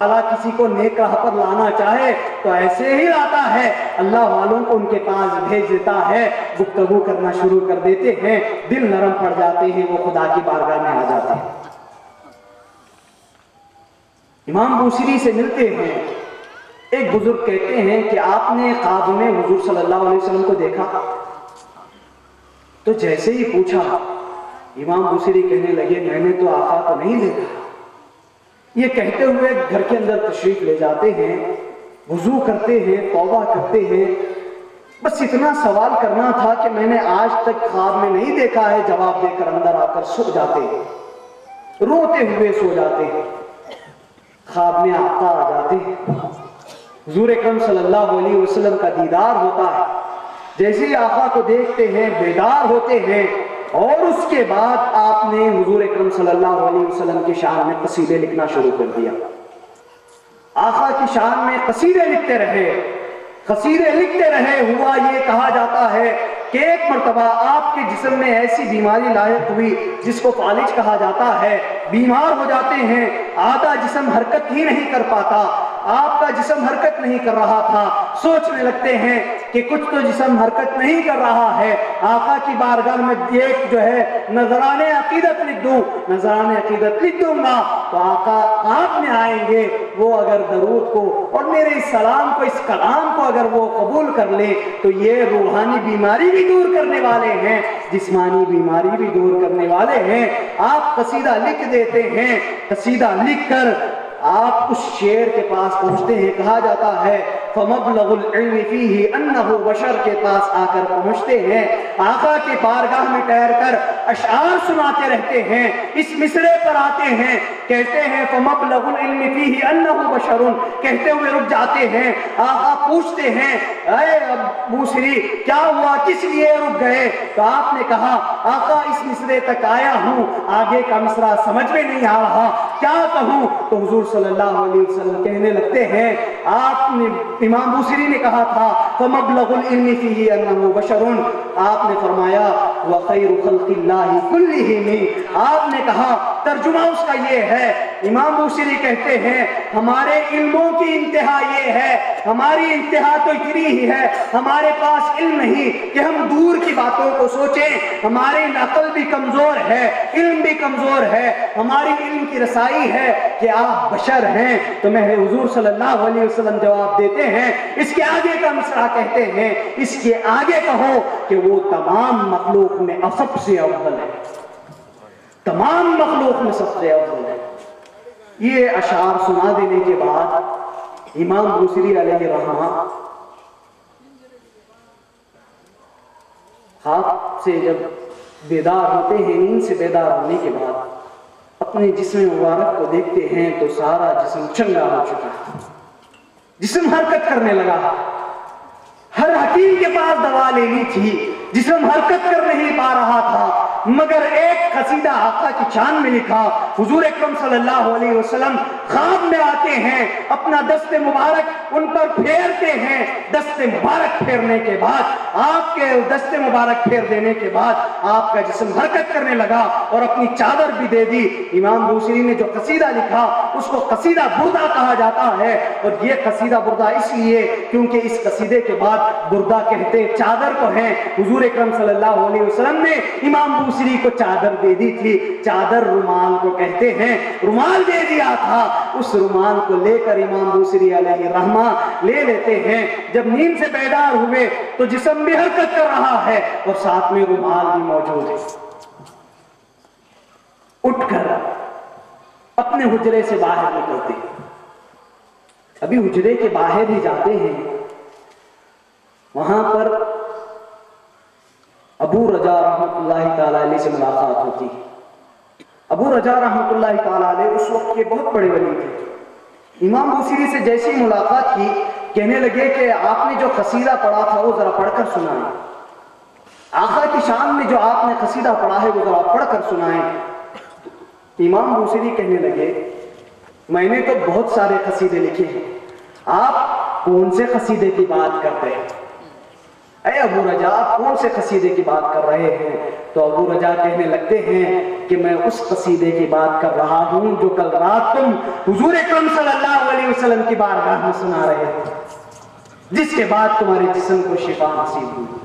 [SPEAKER 1] اللہ کسی کو نیک راہ پر لانا چاہے تو ایسے ہی لاتا ہے، اللہ والوں کو ان کے پاس بھیج دیتا ہے، گفتگو کرنا شروع کر دیتے ہیں، دل نرم پڑ جاتے ہیں، وہ خدا کی بارگاہ میں آ جاتے ہیں۔ امام بوصیری سے ملتے ہیں، ایک بزرگ کہتے ہیں کہ آپ نے خواب میں حضور صلی اللہ علیہ وسلم کو دیکھا؟ تو جیسے ہی پوچھا، امام بوصیری کہنے لگے میں نے تو آقا کو نہیں دیکھا۔ یہ کہتے ہوئے گھر کے اندر تشریف لے جاتے ہیں، وضو کرتے ہیں، توبہ کرتے ہیں، بس اتنا سوال کرنا تھا کہ میں نے آج تک خواب میں نہیں دیکھا ہے، جواب دے کر اندر آ کر سو جاتے ہیں، روتے ہوئے سو جاتے ہیں۔ خواب میں آقا آ جاتے ہیں، حضور اکرم صلی اللہ علیہ وسلم کا دیدار ہوتا ہے، جیسے ہی آقا کو دیکھتے ہیں بیدار ہوتے ہیں، اور اس کے بعد آپ نے حضور اکرم صلی اللہ علیہ وسلم کی شان میں قصیدے لکھنا شروع کر دیا۔ آقا کی شان میں قصیدے لکھتے رہے، قصیدے لکھتے رہے۔ ہوا یہ کہا جاتا ہے کہ ایک مرتبہ آپ کے جسم میں ایسی بیماری لاحق ہوئی جس کو فالج کہا جاتا ہے، بیمار ہو جاتے ہیں، آدھا جسم حرکت ہی نہیں کر پاتا، آپ کا جسم حرکت نہیں کر رہا تھا، سوچنے لگتے ہیں کہ کچھ تو جسم حرکت نہیں کر رہا ہے، آقا کی بارگاہ میں ایک جو ہے نذران عقیدت لکھ دوں، نذران عقیدت لکھ دوں گا تو آقا آپ میں آئیں گے، وہ اگر درود کو اور میرے اس سلام کو، اس کلام کو اگر وہ قبول کر لے تو یہ روحانی بیماری بھی دور کرنے والے ہیں، جسمانی بیماری بھی دور کرنے والے ہیں۔ آپ قصیدہ لکھ دیتے ہیں، قصیدہ لکھ کر آپ اس شعر کے پاس پہنچتے ہیں، کہا جاتا ہے فَمَبْلَغُ الْعِلْمِ فِيهِ أَنَّهُ بشر کے پاس آ کر پہنچتے ہیں، آقا کی بارگاہ میں ٹھہر کر اشعار سناتے رہتے ہیں، اس مصرے پر آتے ہیں، کہتے ہیں فَمَبْلَغُ الْعِلْمِ فِيهِ أَنَّهُ بشر، کہتے ہوئے رک جاتے ہیں۔ آقا پوچھتے ہیں اے بوصیری کیا ہوا، کس لیے رک گئے؟ تو آپ نے کہا آقا اس مصرے تک آیا ہوں، آگے کا مصرع سمجھ میں نہیں آ رہا، کیا کہوں؟ تو حضور صلی اللہ علیہ وسلم کہنے لگتے ہیں، آپ نے امام بوصیری نے کہا تھا فَمَبْلَغُ الْعِلْمِ فِيهِ أَنَّهُ بَشَرٌ، آپ نے فرمایا وَخَيْرُ خَلْقِ اللَّهِ كُلِّهِمْ، آپ نے کہا ترجمہ اس کا یہ ہے، امام بوصیری کہتے ہیں ہمارے علموں کی انتہا یہ ہے، ہماری انتہا تو اتنی ہی ہے، ہمارے پاس علم نہیں کہ ہم دور کی باتوں کو سوچیں، ہماری عقل بھی کمزور ہے، علم بھی کمزور ہے، ہماری علم کی رسائی ہے کہ آپ بشر ہیں۔ تو میں حضور صلی اللہ علیہ وسلم جواب دیتے ہیں، اس کے آگے کا مصرع کہتے ہیں، اس کے آگے کہو کہ وہ تمام مخلوق میں سب سے افضل ہے، تمام مخلوق میں سب سے افضل ہے۔ یہ اشعار سنا دینے کے بعد امام بوصیری علیہ رحمہ خواب سے جب بیدار ہوتے ہیں، نیند سے بیدار ہونے کے بعد اپنے جسم مبارک کو دیکھتے ہیں تو سارا جسم چنگا ہو چکا ہے، جسم حرکت کرنے لگا۔ ہر حکیم کے پاس دوا لینی تھی، جسم حرکت کر نہیں پا رہا تھا، مگر ایک قصیدہ آقا کی شان میں لکھا۔ حضور اکرم صلی اللہ علیہ وسلم خواب میں آتے ہیں، اپنا دست مبارک ان پر پھیرتے ہیں، دست مبارک پھیرنے کے بعد، آپ کے دست مبارک پھیر دینے کے بعد آپ کا جسم حرکت کرنے لگا اور اپنی چادر بھی دے دی۔ امام بوصیری نے جو قصیدہ لکھا اس کو قصیدہ بردہ کہا جاتا ہے، اور یہ قصیدہ بردہ اس لیے کیونکہ اس قصیدے کے بعد بردہ کہتے چادر کو ہیں۔ حضور اکرم صلی اللہ علیہ وسلم نے امام بوصیری کو چادر دے دی تھی، چادر رومال کو کہتے ہیں، رومال دے دیا تھا، اس رومال کو لے کر امام بوصیری علیہ رحمہ لے لیتے ہیں۔ جب نیند سے بیدار ہوئے تو جسم بھی حرکت کر رہا ہے اور ساتھ میں رومال بھی موجود ہے۔ اٹھ کر اپنے حجرے سے باہر نکلتے ہیں، ابھی حجرے کے باہر ہی جاتے ہیں، وہاں پر ابو رجا رحمۃ اللہ تعالی علیہ سے ملاقات ہوتی ہے۔ ابو رجا رحمۃ اللہ تعالی علیہ اس وقت کے بہت بڑے ولی تھے۔ امام بوصیری سے جیسی ملاقات کی، کہنے لگے کہ آپ نے جو قصیدہ پڑھا تھا وہ ذرا پڑھ کر سنائیں، آقا کی شان میں جو آپ نے قصیدہ پڑھا ہے وہ ذرا پڑھ کر سنائیں۔ امام بوصیری کہنے لگے میں نے تو بہت سارے قصیدے لکھے ہیں، آپ کون سے قصیدے کی بات کرتے ہیں؟ اے ابو رجا آپ کون سے قصیدے کی بات کر رہے ہیں؟ تو ابو رجا کہنے لگتے ہیں کہ میں اس قصیدے کی بات کر رہا ہوں جو کل رات تم حضور اکرم صلی اللہ علیہ وسلم کی بارگاہ میں سنا رہے تھے، جس کے بعد تمہارے جسم کو شفا نصیب ہوئی۔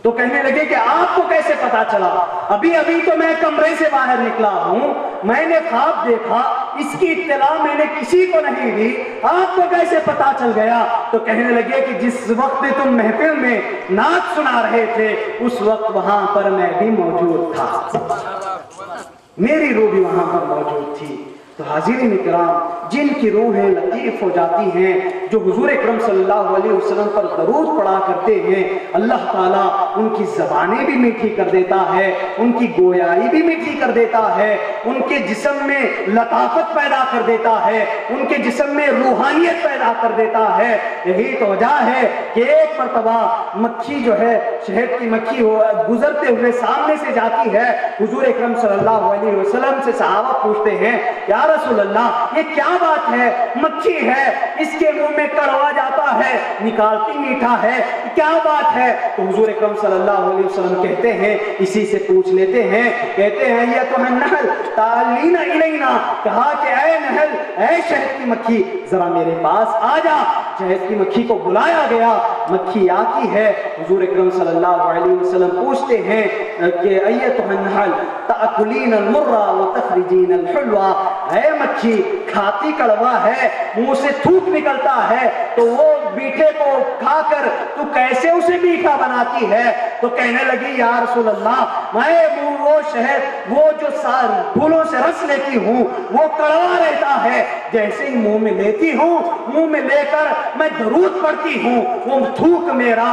[SPEAKER 1] تو کہنے لگے کہ آپ کو کیسے پتا چلا؟ ابھی ابھی تو میں کمرے سے باہر نکلا ہوں، میں نے خواب دیکھا، اس کی اطلاع میں نے کسی کو نہیں دی، آپ کو کیسے پتا چل گیا؟ تو کہنے لگے کہ جس وقت تم محفل میں نعت سنا رہے تھے اس وقت وہاں پر میں بھی موجود تھا، میری روح بھی وہاں پر موجود تھی۔ تو حاضرین کرام، جن کی روحیں لطیف ہو جاتی ہیں، جو حضور اکرم صلی اللہ علیہ وسلم پر درود پڑھا کرتے ہیں، اللہ تعالیٰ ان کی زبانیں بھی میٹھی کر دیتا ہے، ان کی گویائی بھی میٹھی کر دیتا ہے، ان کے جسم میں لطافت پیدا کر دیتا ہے، ان کے جسم میں روحانیت پیدا کر دیتا ہے۔ یہی تو وجہ ہے کہ ایک مرتبہ مکھی جو ہے، شہد کی مکھی گزرتے ہوئے سامنے سے جاتی ہے، حضور اکرم صلی اللہ علیہ وسلم سے صحابہ پوچھتے ہیں یا رسول اللہ یہ کیا بات ہے؟ مکھی ہے، اس کے منہ میں کڑوا جاتا ہے، نکالتی میٹھا ہے، کیا بات ہے؟ تو حضور اکرم صلی اللہ علیہ وسلم کہتے ہیں، اسی سے پوچھ لیتے ہیں، کہتے ہیں یا تو نحل تعلین الینا، کہا کہ اے نحل، اے شہد کی مکھی ذرا میرے پاس آ جا۔ شہد کی مکھی کو بلایا گیا، مکھی آتی ہے، حضور اکرم صلی اللہ علیہ وسلم پوچھتے ہیں کہ ایتھا النحل تأکلین المر وتخرجین الحلوہ، اے مکھی کھاتی کڑوا ہے، منہ سے تھوک نکلتا ہے، تو وہ میٹھے کو کھا کر تو کیسے اسے میٹھا بناتی ہے؟ تو کہنے لگی یا رسول اللہ میں وہ شہد وہ جو پھولوں سے رس لیتی ہوں وہ کڑوا رہتا ہے، جیسے ہی منہ میں لیتی ہوں، منہ میں لے کر میں درود پڑھتی ہوں، وہ تھوک میرا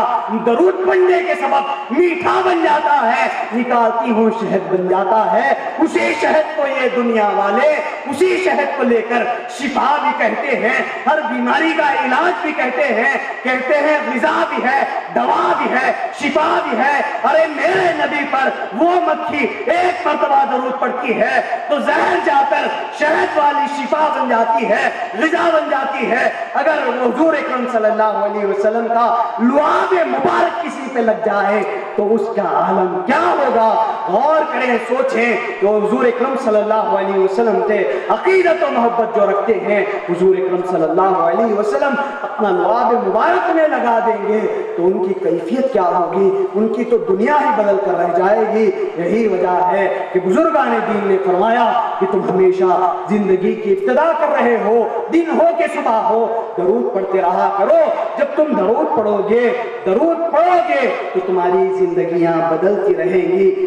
[SPEAKER 1] درود پڑھنے کے سبب میٹھا بن جاتا ہے، نکالتی ہوں شہد بن جاتا ہے۔ اسی شہد کو یہ دنیا والے اسی شہد کو لے کر شفا بھی کہتے ہیں، ہر بیماری کا علاج بھی کہتے ہیں، کہتے ہیں غذا بھی ہے، دوا بھی ہے، شفا بھی ہے۔ ارے میرے نبی پر وہ مکھی ایک مرتبہ درود پڑتی ہے تو زہر جا کر شہد والی شفا بن جاتی ہے، غذا بن جاتی ہے۔ اگر حضور اکرم صلی اللہ علیہ وسلم کا لعاب مبارک کسی پہ لگ جائے تو اس کا عالم کیا ہوگا؟ غور کریں، سوچیں کہ حضور اکرم صلی اللہ علیہ وسلم تھے، عقیدت و محبت جو رکھتے ہیں، حضور اکرم صلی اللہ علیہ وسلم اپنا لعاب مبارک میں لگا دیں گے تو ان کی کیفیت کیا ہوگی؟ ان کی تو دنیا ہی بدل کر رہ جائے گی۔ یہی وجہ ہے کہ بزرگان دین نے فرمایا کہ تم ہمیشہ زندگی کی ابتدا کر رہے ہو، دن ہو کہ صبح ہو، درود پڑھتے رہا کرو۔ جب تم درود پڑھو گے تو تمہاری زندگیاں بدلتی رہیں گی،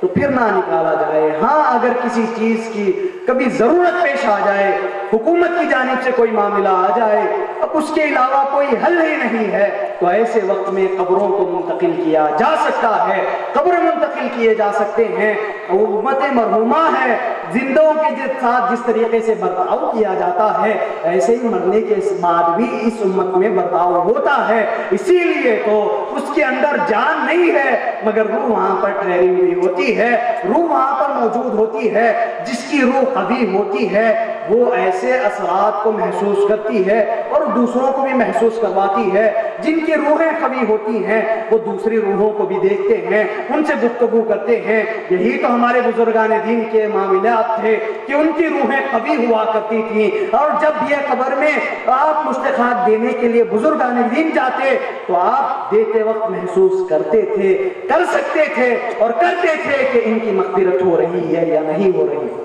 [SPEAKER 1] تو پھر نہ نکالا جائے۔ ہاں اگر کسی چیز کی کبھی ضرورت پیش آ جائے، حکومت کی جانب سے کوئی معاملہ آ جائے، اب اس کے علاوہ کوئی حل ہی نہیں ہے، تو ایسے وقت میں قبروں کو منتقل کیا جا سکتا ہے، قبر منتقل کیے جا سکتے ہیں۔ امت مرحومہ ہے، زندوں کے ساتھ جس طریقے سے برتاؤ کیا جاتا ہے ایسے ہی مرنے کے بعد بھی اس امت میں برتاؤ ہوتا ہے۔ اسی لیے تو اس کے اندر جان نہیں ہے مگر روح وہاں پر ٹھہری ہوئی ہوتی ہے، روح وہاں پر موجود ہوتی ہے۔ جس کی روح قوی ہوتی ہے وہ ایسے اثرات کو محسوس کرتی ہے اور دوسروں کو بھی محسوس کرواتی ہے۔ جن کی روحیں قوی ہوتی ہیں وہ دوسری روحوں کو بھی دیکھتے ہیں، ان سے گفتگو کرتے ہیں۔ یہی تو ہمارے بزرگان دین کے معاملات تھے کہ ان کی روحیں قوی ہوا کرتی تھیں، اور جب یہ قبر میں آپ مشتخات دینے کے لیے بزرگان دین جاتے تو آپ دیتے وقت محسوس کرتے تھے، کر سکتے تھے اور کرتے تھے کہ ان کی مغفرت ہو رہی ہے یا نہیں ہو رہی ہے۔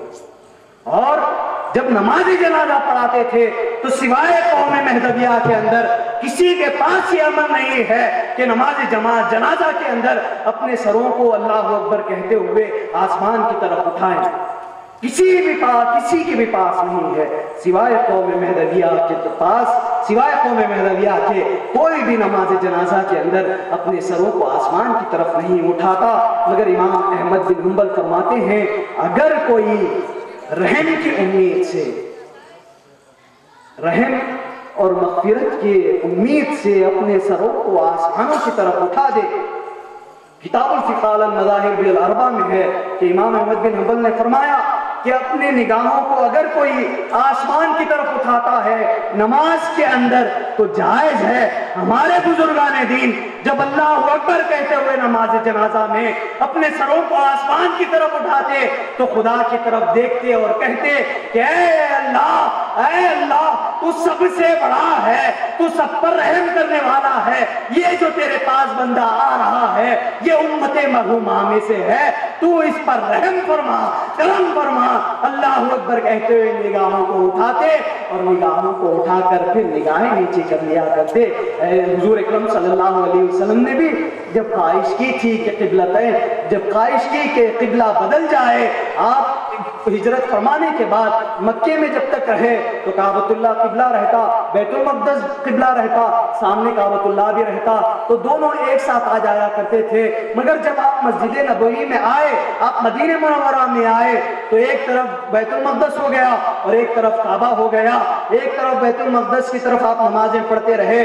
[SPEAKER 1] اور جب نماز جنازہ پڑھاتے تھے تو سوائے قوم مہدویہ کے اندر کسی کے پاس یہ عمل نہیں ہے کہ نماز جنازہ کے اندر اپنے سروں کو اللہ اکبر کہتے ہوئے آسمان کی طرف اٹھائیں۔ کسی کے بھی پاس نہیں ہے سوائے قوم مہدویہ کے پاس، سوائے قوم مہدویہ کے کوئی بھی نماز جنازہ کے اندر اپنے سروں کو آسمان کی طرف نہیں اٹھاتا۔ مگر امام احمد بن حنبل فرماتے ہیں اگر کوئی رحم کی امید سے، رحم اور مغفرت کی امید سے اپنے سروں کو آسمانوں کی طرف اٹھا دے، کتاب الفقہ علی المذاہب الاربعہ میں ہے کہ امام احمد بن حنبل نے فرمایا کہ اپنے نگاہوں کو اگر کوئی آسمان کی طرف اٹھاتا ہے نماز کے اندر تو جائز ہے۔ ہمارے بزرگان دین جب اللہ اکبر کہتے ہوئے نماز جنازہ میں اپنے سروں کو آسمان کی طرف اٹھاتے تو خدا کی طرف دیکھتے اور کہتے کہ اے اللہ تو سب سے بڑا ہے، تو سب پر رحم کرنے والا ہے، یہ جو تیرے پاس بندہ آ رہا ہے یہ امت مرحومہ میں سے ہے، تو اس پر رحم فرما، کرم فرما۔ اللہ اکبر کہتے ہوئے نگاہوں کو اٹھاتے اور نگاہوں کو اٹھا کر پھر نگاہیں نیچے کر لیا کرتے۔ حضور اکرم صلی اللہ علیہ وسلم نے بھی جب خواہش کی تھی کہ قبلتین، جب خواہش کی کہ قبلہ بدل جائے، آپ ہجرت فرمانے کے بعد مکے میں جب تک رہے تو کعبۃ اللہ قبلہ رہتا، بیت المقدس قبلہ رہتا، سامنے کعبۃ اللہ بھی رہتا، تو دونوں ایک ساتھ آ جایا کرتے تھے۔ مگر جب آپ مسجد نبوی میں آئے، آپ مدینہ منورہ میں آئے تو ایک طرف بیت المقدس ہو گیا اور ایک طرف کعبہ ہو گیا۔ ایک طرف بیت المقدس کی طرف آپ نمازیں پڑھتے رہے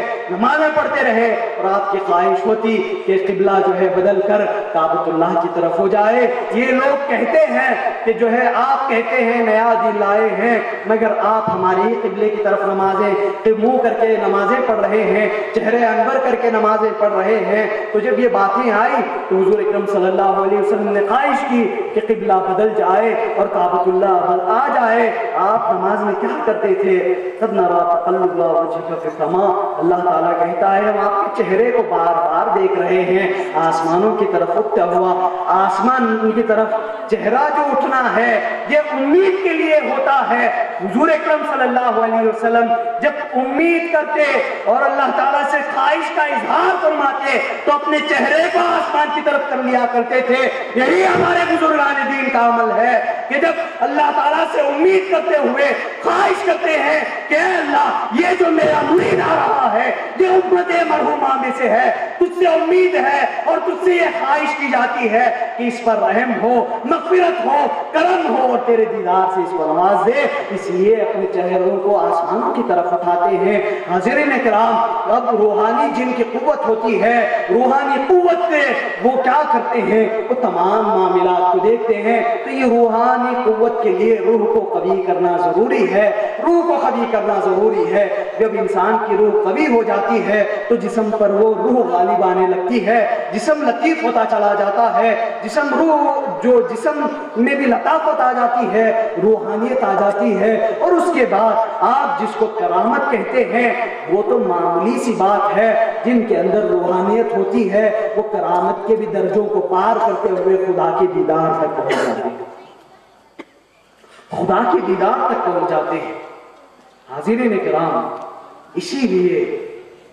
[SPEAKER 1] اور آپ کی خواہش ہوتی کہ قبلہ جو ہے بدل کر کعبۃ اللہ کی طرف ہو جائے۔ یہ لوگ کہتے ہیں کہ جو ہے آپ کہتے ہیں نیا دین لائے ہیں مگر آپ ہماری ہی قبلے کی طرف نمازیں منہ کر کے نمازیں پڑھ رہے ہیں، چہرے انور کر کے نمازیں پڑھ رہے ہیں۔ تو جب یہ باتیں آئی تو حضور اکرم صلی اللہ علیہ وسلم نے خواہش کی کہ قبلہ بدل جائے اور کعبۃ اللہ آ جائے۔ آپ نماز میں کیا کرتے تھے؟ قد نرى تقلب وجهك في السماء، اللہ تعالیٰ کہتا ہے ہم آپ کے چہرے کو بار بار دیکھ رہے ہیں آسمانوں کی طرف اٹھتا ہوا۔ آسمان کی طرف چہرہ جو اٹھنا ہے یہ امید کے لیے ہوتا ہے۔ حضور اکرم صلی اللہ علیہ وسلم جب امید کرتے اور اللہ تعالیٰ سے خواہش کا اظہار فرماتے تو اپنے چہرے کو آسمان کی طرف کر لیا کرتے تھے۔ یہی ہمارے بزرگان دین کا عمل ہے کہ جب اللہ تعالیٰ سے امید کرتے ہوئے خواہش کرتے ہیں کہ اے اللہ یہ جو میرا مرید آ رہا ہے یہ امت مرحومہ میں سے ہے، تجھ سے امید ہے اور تجھ سے یہ خواہش کی جاتی ہے کہ اس پر رحم ہو، مغفرت ہو، کرم ہو اور تیرے دیدار سے اس کو نواز دے، اس لیے اپنے چہروں کو آسمانوں کی طرف اٹھاتے ہیں۔ حاضرین کرام، اب روحانی جن کی قوت ہوتی ہے، روحانی قوت سے وہ کیا کرتے ہیں؟ وہ تمام معاملات کو دیکھتے ہیں۔ تو یہ روحانی قوت کے لیے روح کو قوی کرنا ضروری ہے، روح کو قوی کرنا ضروری ہے۔ جب انسان کی روح قوی ہو جاتی ہے تو جسم پر وہ روح غالب آنے لگتی ہے، جسم لطیف ہوتا چلا جاتا ہے، جسم میں بھی لطافت آ جاتی ہے، روحانیت آ جاتی ہے۔ اور اس کے بعد آپ جس کو کرامت کہتے ہیں وہ تو معمولی سی بات ہے، جن کے اندر روحانیت ہوتی ہے وہ کرامت کے بھی درجوں کو پار کرتے ہوئے خدا کے دیدار تک پہنچ جاتے ہیں، خدا کے دیدار تک پہنچ جاتے ہیں۔ حاضرین کرام، اسی لیے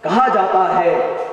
[SPEAKER 1] کہا جاتا ہے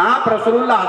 [SPEAKER 2] آپ رسولullah